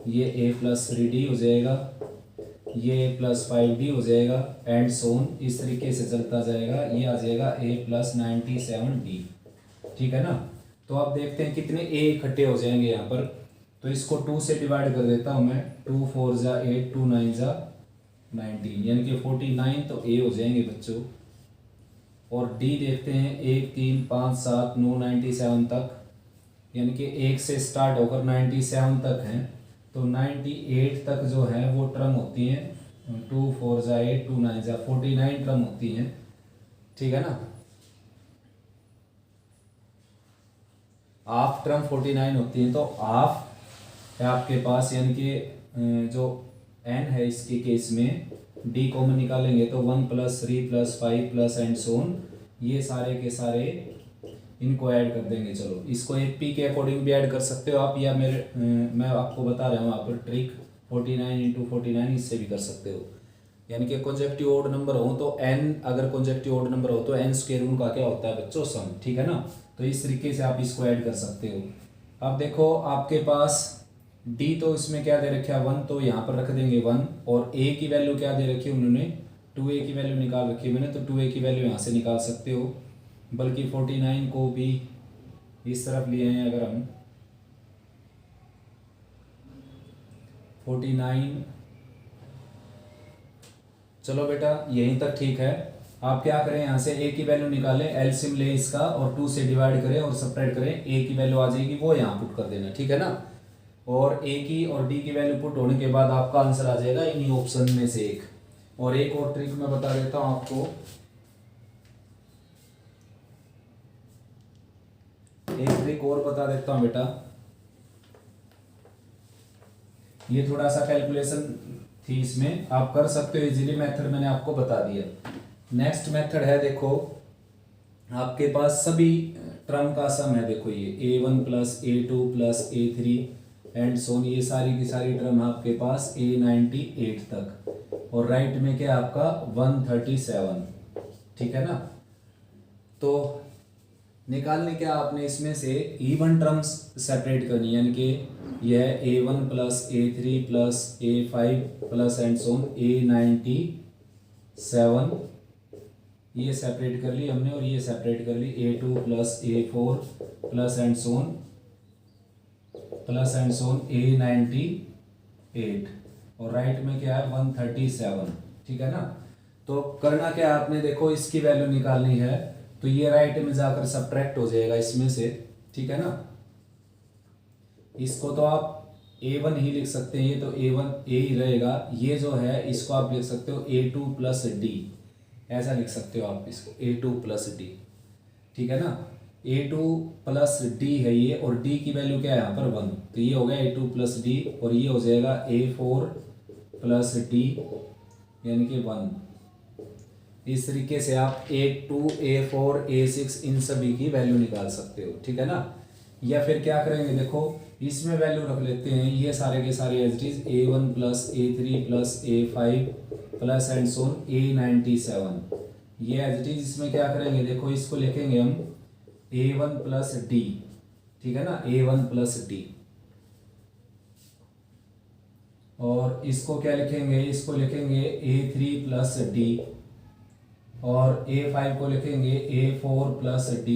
ये ए प्लस 3D हो जाएगा, ये ए प्लस 5D हो जाएगा एंड सोन। इस तरीके से चलता जाएगा, ये आ जाएगा ए प्लस 97D। ठीक है ना। तो आप देखते हैं कितने ए इकट्ठे हो जाएंगे यहाँ पर। तो इसको 2 से डिवाइड कर देता हूँ मैं, 2 4 जा 8, 2 9 जा 19, यानी कि 49 तो ए हो जाएंगे बच्चों। और डी देखते हैं 1 3 5 7 9 97 तक, यानी कि 1 से स्टार्ट होकर 97 तक हैं। तो 98 तक जो है वो टर्म होती हैं, 2 4 जा 8, 2 9 जा 49 टर्म होती हैं। ठीक है ना। हाफ टर्म 49 होती है। तो हाफ है आपके पास, यानी कि जो n है इसके केस में d कॉमन निकालेंगे तो 1 + 3 + 5 प्लस एंड सोन, ये सारे के सारे इनको ऐड कर देंगे। चलो इसको एक पी के अकॉर्डिंग भी ऐड कर सकते हो आप, या मैं आपको बता रहा हूँ यहाँ पर ट्रिक, 49 × 49 इससे भी कर सकते हो। यानी कि कॉन्जेक्टिव ओड नंबर हो तो n, अगर कॉन्जेक्टिव ओड नंबर हो तो n स्क्वायर उनका क्या होता है बच्चों, सम। ठीक है ना। तो इस तरीके से आप इसको ऐड कर सकते हो। अब देखो आपके पास d तो इसमें क्या दे रखा है 1, तो यहाँ पर रख देंगे 1। और a की वैल्यू क्या दे रखी है उन्होंने, 2a की वैल्यू निकाल रखी है मैंने, तो 2a की वैल्यू यहाँ से निकाल सकते हो। बल्कि 49 को भी इस तरफ लिए हैं अगर हम, 49, चलो बेटा यहीं तक ठीक है। आप क्या करें, यहाँ से a की वैल्यू निकालें, एलसीएम ले इसका और 2 से डिवाइड करें और सब्ट्रैक्ट करें, a की वैल्यू आ जाएगी, वो यहाँ पुट कर देना। ठीक है ना। और a की और d की वैल्यू पुट होने के बाद आपका आंसर आ जाएगा इन्हीं ऑप्शन में से एक। और एक और ट्रिक मैं बता देता हूँ आपको, एक ट्रिक और बता देता हूँ बेटा। ये थोड़ा सा कैलकुलेशन थी, इसमें आप कर सकते हो इजीली, मेथड मैंने आपको बता दिया। नेक्स्ट मेथड है, देखो आपके पास सभी टर्म का सम है। देखो ये a1 + a2 + a3 एंड सोन, ये सारी की सारी टर्म है आपके पास a98 तक। और राइट में क्या है आपका 137। ठीक है ना। तो निकालने क्या आपने इसमें से इवन टर्म्स सेपरेट करनी, यानी कि यह a1 + a3 + a5 plus and so on a97, ये सेपरेट कर ली हमने। और ये सेपरेट कर ली a2 + a4 plus and Son a98। और राइट में क्या है 137। ठीक है ना। तो करना क्या आपने, देखो इसकी वैल्यू निकालनी है, तो ये राइट में जाकर सब्ट्रैक्ट हो जाएगा इसमें से। ठीक है ना। इसको तो आप a1 ही लिख सकते हैं, ये तो a1 a ही रहेगा। ये जो है इसको आप लिख सकते हो a2 + d, ऐसा लिख सकते हो आप इसको, a2 + d। ठीक है ना। a2 + d है ये, और d की वैल्यू क्या है यहाँ पर 1, तो ये हो गया a2 + d, और ये हो जाएगा a4 + d यानी कि 1। इस तरीके से आप a2 a4 a6 इन सभी की वैल्यू निकाल सकते हो। ठीक है ना। या फिर क्या करेंगे, देखो इसमें वैल्यू रख लेते हैं, ये सारे के सारे as it is a1 + a3 + a5 plus and so on a97, ये एज इट इज। इसमें क्या करेंगे, देखो इसको लिखेंगे हम a1 + d। ठीक है ना, a1 + d। और इसको क्या लिखेंगे, इसको लिखेंगे a3 + d। और a5 को लिखेंगे a4 + d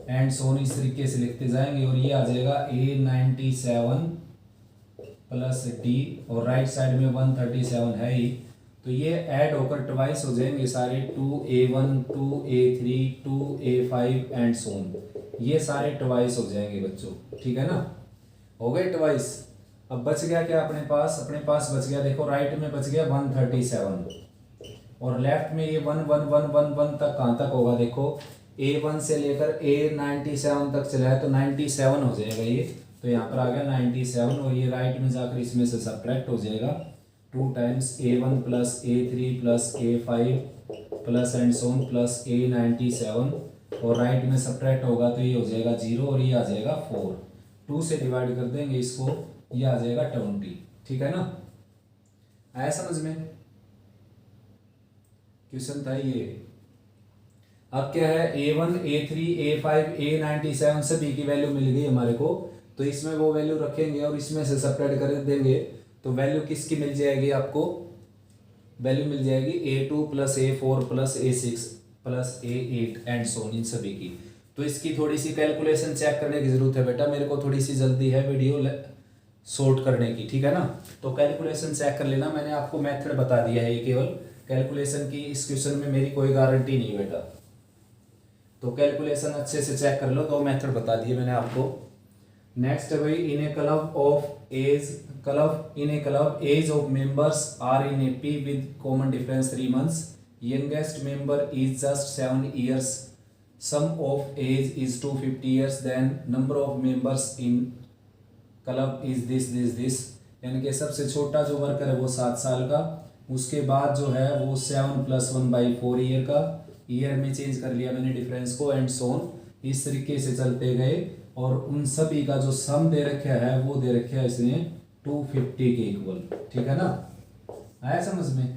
एंड सोन, इस तरीके से लिखते जाएंगे। और ये आ जाएगा a97 + d, और राइट साइड में 137 है ही, तो ये ऐड होकर ट्वाइस हो जाएंगे सारे, 2a1 2a3 2a5 एंड सोन, ये सारे ट्वाइस हो जाएंगे बच्चों। ठीक है ना, हो गए ट्वाइस। अब बच गया क्या अपने पास बच गया, देखो राइट में बच गया 137, और लेफ्ट में ये 1 1 1 1 1 तक कहाँ तक होगा, देखो a1 से लेकर a97 तक चला है, तो 97 हो जाएगा ये, तो यहाँ पर आ गया 97। और ये राइट में जाकर इसमें से सब्ट्रैक्ट हो जाएगा 2 times a1 + a3 + a5 plus and Son plus a97, और राइट में सब्ट्रैक्ट होगा तो ये हो जाएगा 0 और ये आ जाएगा 4। 2 से डिवाइड कर देंगे इसको, ये आ जाएगा 20। ठीक है ना, आया समझ में, क्वेश्चन था ये। अब क्या है A1 A3 A5 A97 सभी की वैल्यू मिल गई हमारे को। तो इसमें वो वैल्यू रखेंगे और इसमें से सेपरेट कर देंगे तो वैल्यू किसकी मिल जाएगी आपको, वैल्यू मिल जाएगी A2 plus A4 plus A6 plus A8 and so इन सभी की। तो इसकी थोड़ी सी कैलकुलेशन चेक करने की जरूरत है बेटा, मेरे को थोड़ी सी जल्दी है वीडियो शॉर्ट करने की, ठीक है ना। तो कैलकुलेशन चेक कर लेना, मैंने आपको मेथड बता दिया है, ये केवल कैलकुलेशन की इस क्वेश्चन में मेरी कोई गारंटी नहीं बेटा। तो कैलकुलेशन अच्छे से चेक कर लो, दो मेथड बता दिए मैंने आपको। नेक्स्ट है भाई, in a club age of members are in A P with common difference 3 months, youngest member is just 7 years, sum of age is 250 years, then number of members in club is this, यानी कि सबसे छोटा जो worker है वो 7 साल का, उसके बाद जो है वो 7 + 1/4 ईयर का, ईयर में चेंज कर लिया मैंने डिफरेंस को, एंड सोन इस तरीके से चलते गए। और उन सभी का जो सम दे रखा है वो दे रखा है इसने 250 के इक्वल, ठीक है ना, आया समझ में।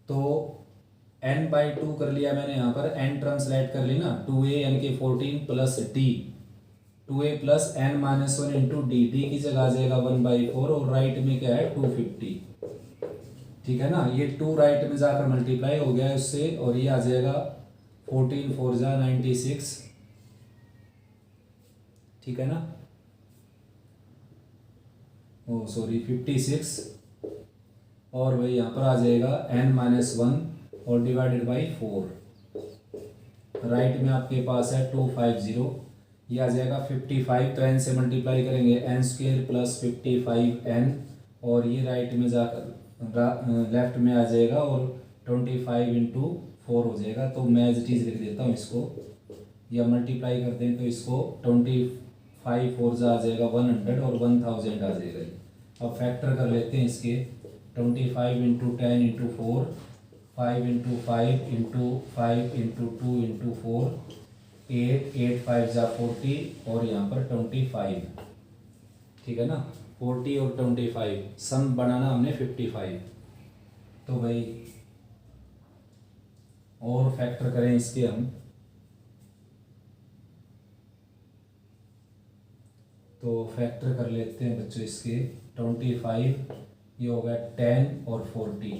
तो n/2 कर लिया मैंने यहाँ पर, n ट्रांसलेट कर ली ना, 2a यानी कि 14 plus d, 2a plus n - 1 into D, की जगह आ जाएगा 1/4 और राइट में क्या है 250, ठीक है ना। ये 2 राइट में जाकर मल्टीप्लाई हो गया है उससे, और ये आ जाएगा 14 4 जा 96, ठीक है ना, ओ सॉरी 56, और भाई यहाँ पर आ जाएगा n - 1 और डिवाइडेड बाई 4, राइट में आपके पास है 250, ये आ जाएगा 55, तो n से मल्टीप्लाई करेंगे n² प्लस 55n, और ये राइट में जाकर लेफ्ट में आ जाएगा और 25 इंटू 4 हो जाएगा। तो मैं एज इट इज लिख देता हूँ इसको, या मल्टीप्लाई कर दें तो इसको 25 4 जा आ जाएगा 100 और 1000 आ जाएगा। अब फैक्टर कर लेते हैं इसके, 25 into 10 into 4, 5 into 5 into 5 into 2 into 4, 8 8 5 जा 40 और यहाँ पर 25, ठीक है ना, 40 और 25, सम बनाना हमने 55। तो भाई और फैक्टर करें इसके हम, तो फैक्टर कर लेते हैं बच्चों इसके, 25, ये हो गया 10 और 40,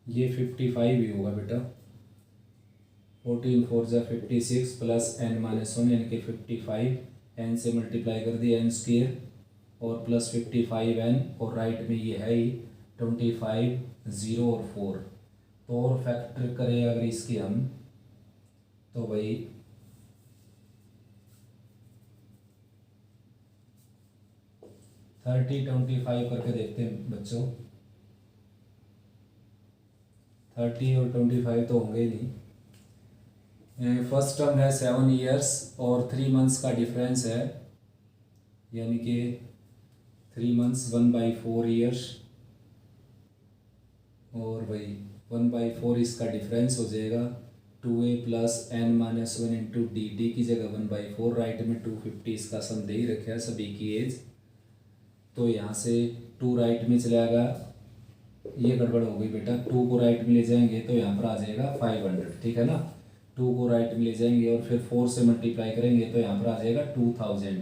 ये 55 ही होगा बेटा, 14 4 जा 56 प्लस n - 1 यानी कि 55, n से मल्टीप्लाई कर दिया n² और प्लस 55n, और राइट में ये है ही 25 0 और 4। तो और फैक्टर करें अगर इसके हम, तो भाई 30 25 करके देखते हैं बच्चों, 30 और 25 तो होंगे ही नहीं। फर्स्ट टर्म है 7 years और 3 months का डिफरेंस है, यानी कि 3 months 1/4 years, और भाई 1/4 इसका डिफरेंस हो जाएगा 2a plus n - 1 into D, की जगह 1/4, राइट में 250 इसका सम दे ही रखा है सभी की एज। तो यहाँ से 2 राइट में चलेगा, ये गड़बड़ हो गई बेटा, 2 को राइट में ले जाएंगे तो यहाँ पर आ जाएगा 500, ठीक है ना, 2 को राइट में ले जाएंगे और फिर 4 से मल्टीप्लाई करेंगे तो यहाँ पर आ जाएगा 2000,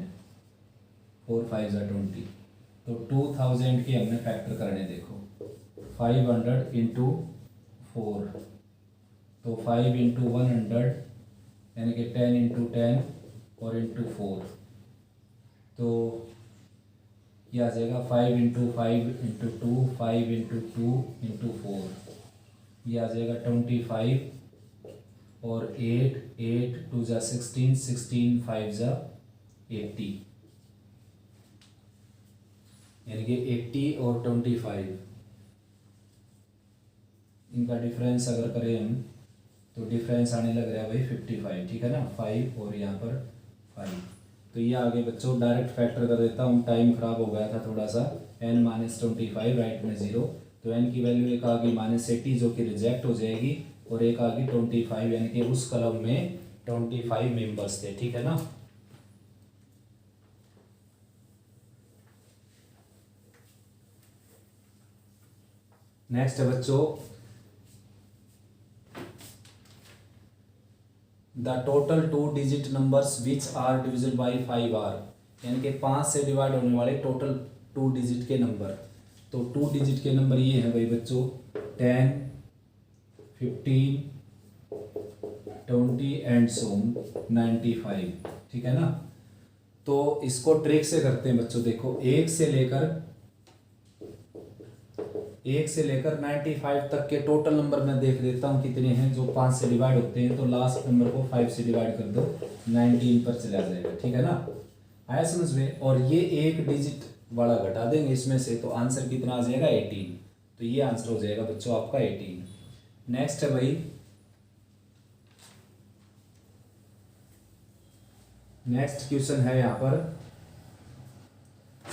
4 5 जा 20, तो 2000 के हमने फैक्टर करने, देखो 500 इंटू 4, तो 5 इंटू 100 यानी कि 10 इंटू 10 और इंटू 4, तो ये आ जाएगा 5 इंटू 5 इंटू 2, 5 इंटू 2 इंटू 4, ये आ जाएगा 25 और 8 8 2 जा 16, 16 5 जा 80, यानी कि 80 और 25, इनका डिफरेंस अगर करें हम तो डिफरेंस आने लग रहा है भाई 55, ठीक है ना, 5 और यहाँ पर 5। तो ये आगे बच्चों डायरेक्ट फैक्टर कर देता हूँ, टाइम खराब हो गया था थोड़ा सा, n - 25 राइट में 0, तो n की वैल्यू एक आ गई -80 जो कि रिजेक्ट हो जाएगी, और एक आ गई 25 यानी कि उस कलम में 25 मेंबर्स थे, ठीक है ना। नेक्स्ट है बच्चों the total 2 digit numbers which are divisible by 5 are, यानी कि 5 से डिवाइड होने वाले टोटल 2 डिजिट के नंबर। तो 2 डिजिट के नंबर ये हैं भाई बच्चों 10, 15, 20 एंड सो 95, ठीक है ना। तो इसको ट्रिक से करते हैं बच्चों। देखो 1 से लेकर 95 तक के टोटल नंबर मैं देख देता हूँ कितने हैं जो 5 से डिवाइड होते हैं। तो लास्ट नंबर को 5 से डिवाइड कर दो, 19 पर चला जाएगा, ठीक है ना। आया समझ में। और ये 1 डिजिट वाला घटा देंगे इसमें से, तो आंसर कितना आ जाएगा 18। तो ये आंसर हो जाएगा बच्चों आपका 18। नेक्स्ट है भाई, नेक्स्ट क्वेश्चन है यहाँ पर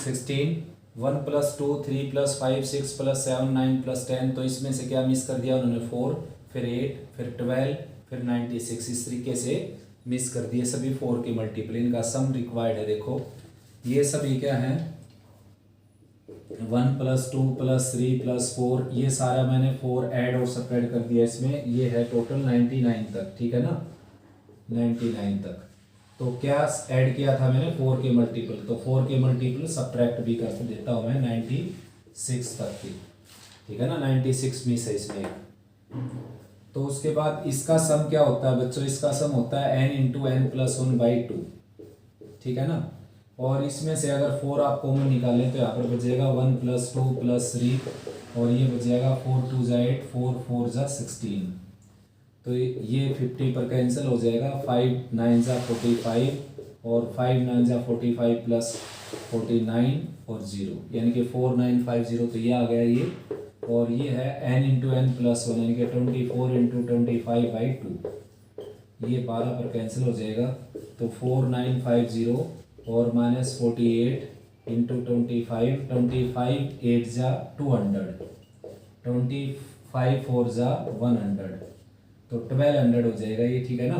16, 1 + 2 3 + 5 6 + 7 9 + 10। तो इसमें से क्या मिस कर दिया उन्होंने 4, फिर 8, फिर 12, फिर 96। इस तरीके से मिस कर दिए सभी 4 के मल्टीपल। इनका सम रिक्वायर्ड है। देखो ये सभी क्या है 1 + 2 + 3 + 4, ये सारा मैंने 4 ऐड और सब्ट्रैक्ट कर दिया इसमें। ये है टोटल 99 तक, ठीक है ना, 99 तक। तो क्या ऐड किया था मैंने 4 के मल्टीपल, तो 4 के मल्टीपल सब्ट्रैक्ट भी कर देता हूँ मैं 96 तक की, ठीक है ना। 96 मिस है इसमें। तो उसके बाद इसका सम क्या होता है बच्चों, इसका सम होता है n × n + 1/2, ठीक है ना। और इसमें से अगर 4 आप कॉमन निकालें तो यहाँ पर बचेगा 1 + 2 + 3, और ये बचेगा 4 × 2 = 8, 4 × 4 = 16। तो ये 50 पर कैंसिल हो जाएगा। 5 × 9 = 45, और 5 × 9 = 45 + 49 और 0, यानी कि 4950। तो ये आ गया ये। और ये है n × n + 1, यानी कि 24 × 25/2। ये 12 पर कैंसिल हो जाएगा। तो 4950 और -48 × 25, 25 8 = 200, 25 4 = 100, तो 1200 हो जाएगा ये, ठीक है ना।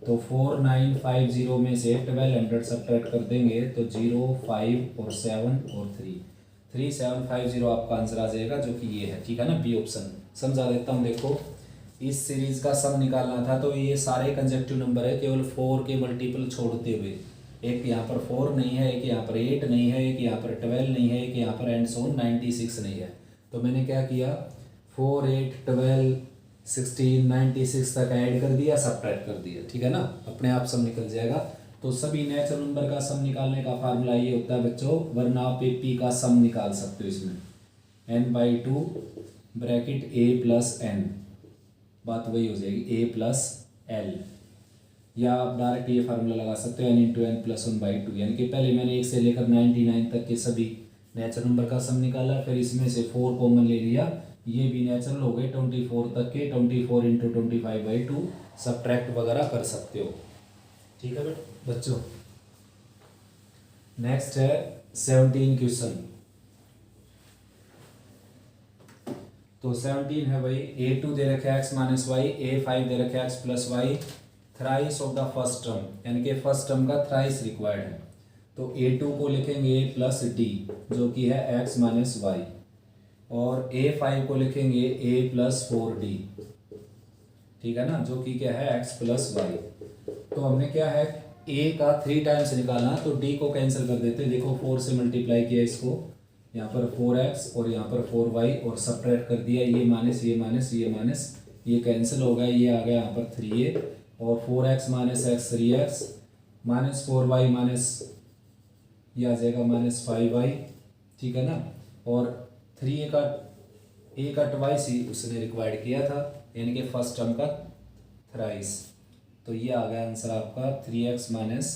तो 4950 में से 1200 सब्ट्रैक्ट कर देंगे तो 0 5 और 7 और 3, 3750 आपका आंसर आ जाएगा, जो कि ये है, ठीक है ना, बी ऑप्शन। समझा देता हूँ। देखो इस सीरीज का सम निकालना था, तो ये सारे कंजेक्टिव नंबर है, केवल 4 के मल्टीपल छोड़ते हुए। एक यहाँ पर 4 नहीं है, एक यहाँ पर 8 नहीं है, एक यहाँ पर 12 नहीं है, एक यहाँ पर एंड सो 96 नहीं है। तो मैंने क्या किया 4 8 12 16 96 तक ऐड कर दिया, सब्ट्रैक्ट कर दिया, ठीक है ना, अपने आप सम निकल जाएगा। तो सभी नेचुरल नंबर का सम निकालने का फार्मूला ये होता है बच्चों, वरना आप पी का सम निकाल सकते हो इसमें, n/2 ब्रैकेट a + n, बात वही हो जाएगी a + l। या आप डायरेक्ट ये फार्मूला लगा सकते हो n × n + 1/2, यानी कि पहले मैंने 1 से लेकर 99 तक के सभी नेचुरल नंबर का सम निकाला, फिर इसमें से 4 कॉमन ले लिया, ये भी नेचुरल हो गए 24 तक के, 24 × 25/2 सब्ट्रैक्ट वगैरह कर सकते हो, ठीक है बच्चों। नेक्स्ट है 17 क्वेश्चन। तो 17 है भाई, a2 दे रखे x - y, a5 दे रखे x + y, thrice of the first term, यानी कि फर्स्ट टर्म का थ्राइस रिक्वायर्ड है। तो a2 को लिखेंगे a + d, जो कि है x - y, और a5 को लिखेंगे a + 4d, ठीक है ना, जो कि क्या है x + y। तो हमने क्या है a का 3 टाइम्स निकालना, तो d को कैंसिल कर देते। देखो 4 से मल्टीप्लाई किया इसको, यहाँ पर 4x और यहाँ पर 4y, और सब्ट्रैक्ट कर दिया, ये माइनस ये माइनस ये माइनस, ये कैंसिल हो गया, ये आ गया यहाँ पर 3a, और 4x - x 3x, -4y minus ये आ जाएगा -5y, ठीक है ना। और 3a का ट्वाइस ही उसने रिक्वायर्ड किया था, यानी कि फर्स्ट टर्म का थ्राइस। तो ये आ गया आंसर आपका 3x माइनस,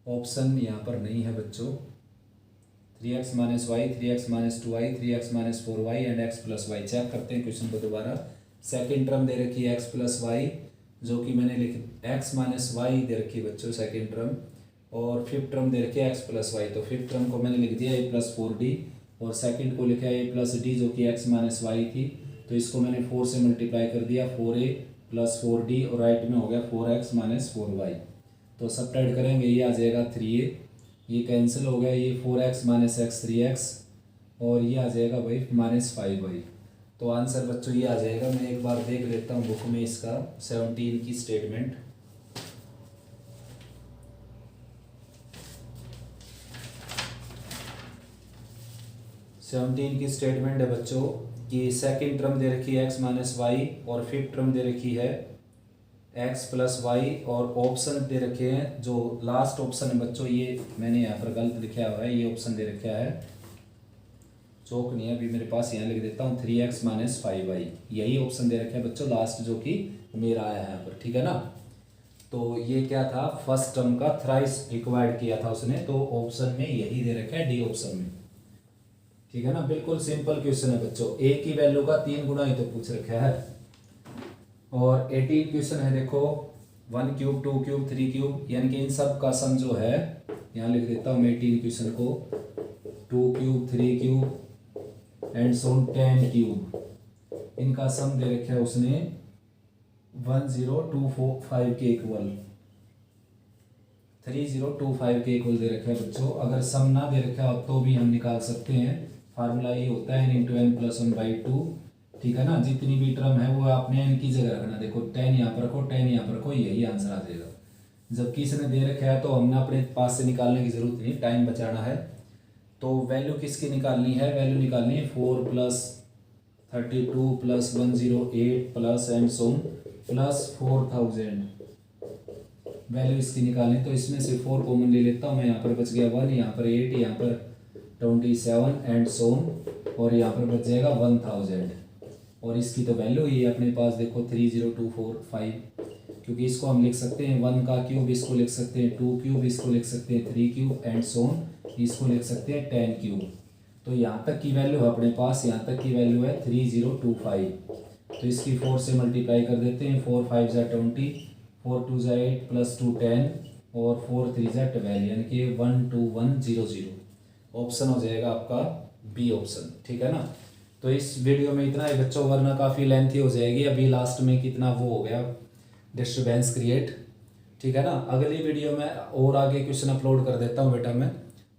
ऑप्शन यहाँ पर नहीं है बच्चों, 3x - y, 3x - 2y, 3x - 4y and x + y। Check करते हैं क्वेश्चन को दोबारा। सेकेंड टर्म दे रखी है x + y, जो कि मैंने x - y दे रखी है बच्चों सेकेंड टर्म, और फिफ्थ टर्म दे रखी है x + y। तो फिफ्थ टर्म को मैंने लिख दिया a + 4d, और सेकंड को लिखा है a + d, जो कि x - y थी। तो इसको मैंने 4 से मल्टीप्लाई कर दिया, 4a + 4d, और राइट में हो गया 4x - 4y। तो सब्ट्रैक्ट करेंगे, ये आ जाएगा 3a, ये कैंसिल हो गया, ये 4x - x 3x, और ये आ जाएगा भाई -5y। तो आंसर बच्चों ये आ जाएगा। मैं एक बार देख लेता हूँ बुक में इसका 17 की स्टेटमेंट। सेवनटीन की स्टेटमेंट है बच्चों कि सेकंड टर्म दे रखी है x-y और फिफ्थ टर्म दे रखी है x+y और ऑप्शन दे रखे हैं। जो लास्ट ऑप्शन है बच्चों, ये मैंने यहाँ पर गलत लिखा हुआ है, ये ऑप्शन दे रखा है, चौक नहीं है अभी मेरे पास, यहाँ लिख देता हूँ 3x - 5y, यही ऑप्शन दे रखा है बच्चों लास्ट, जो कि मेरा आया है यहाँ पर, ठीक है ना। तो ये क्या था, फर्स्ट टर्म का थ्राइस रिक्वायर्ड किया था उसने, तो ऑप्शन में यही दे रखा है, डी ऑप्शन में, ठीक है ना। बिल्कुल सिंपल क्वेश्चन है बच्चों, ए की वैल्यू का 3 गुना ही तो पूछ रखा है। और 18 क्वेश्चन है देखो, 1 क्यूब 2 क्यूब 3 क्यूब, यानी कि इन सब का सम जो है, यहाँ लिख देता हूँ मैं 18 क्वेश्चन को, 2 cube 3 cube and so 10 cube, इनका सम दे रखा है उसने 1025 के इक्वल, 3025 के इक्वल दे रखा है बच्चों। अगर सम ना दे रखा हो तो भी हम निकाल सकते हैं, फार्मूला ये होता है n × n+1/2, ठीक है ना। जितनी भी टर्म है वो आपने n की जगह रखना, देखो 10 यहाँ पर रखो, 10 यहाँ पर रखो, यही आंसर आ जाएगा। जबकि इसने दे रखा है तो हमने अपने पास से निकालने की जरूरत नहीं, टाइम बचाना है। तो वैल्यू किसकी निकालनी है, वैल्यू निकालनी है 4 + 32 + 108 plus and so plus 4000, value इसकी निकालनी। तो इसमें से 4 कॉमन ले लेता हूँ मैं, यहाँ पर बच गया 1, यहाँ पर 8, यहाँ पर 27 एंड सो, और यहाँ पर बच जाएगा 1000। और इसकी तो वैल्यू ये अपने पास देखो 30245, क्योंकि इसको हम लिख सकते हैं 1 का क्यूब, इसको लिख सकते हैं 2 क्यूब, इसको लिख सकते हैं 3 क्यूब एंड सो, इसको लिख सकते हैं 10 क्यूब। तो यहाँ तक की वैल्यू है अपने पास, यहाँ तक की वैल्यू है 3025। तो इसकी 4 से मल्टीप्लाई कर देते हैं, 4 × 5 = 20, 4 × 2 = 8 + 2 10 और 4 × 3 = 12, यानी कि 12100। ऑप्शन हो जाएगा आपका बी ऑप्शन, ठीक है ना। तो इस वीडियो में इतना है बच्चों, वरना काफ़ी लेंथी हो जाएगी। अभी लास्ट में कितना वो हो गया डिस्टर्बेंस क्रिएट, ठीक है ना। अगली वीडियो में और आगे क्वेश्चन अपलोड कर देता हूँ बेटा मैं,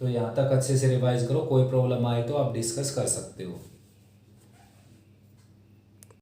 तो यहाँ तक अच्छे से रिवाइज करो, कोई प्रॉब्लम आए तो आप डिस्कस कर सकते हो।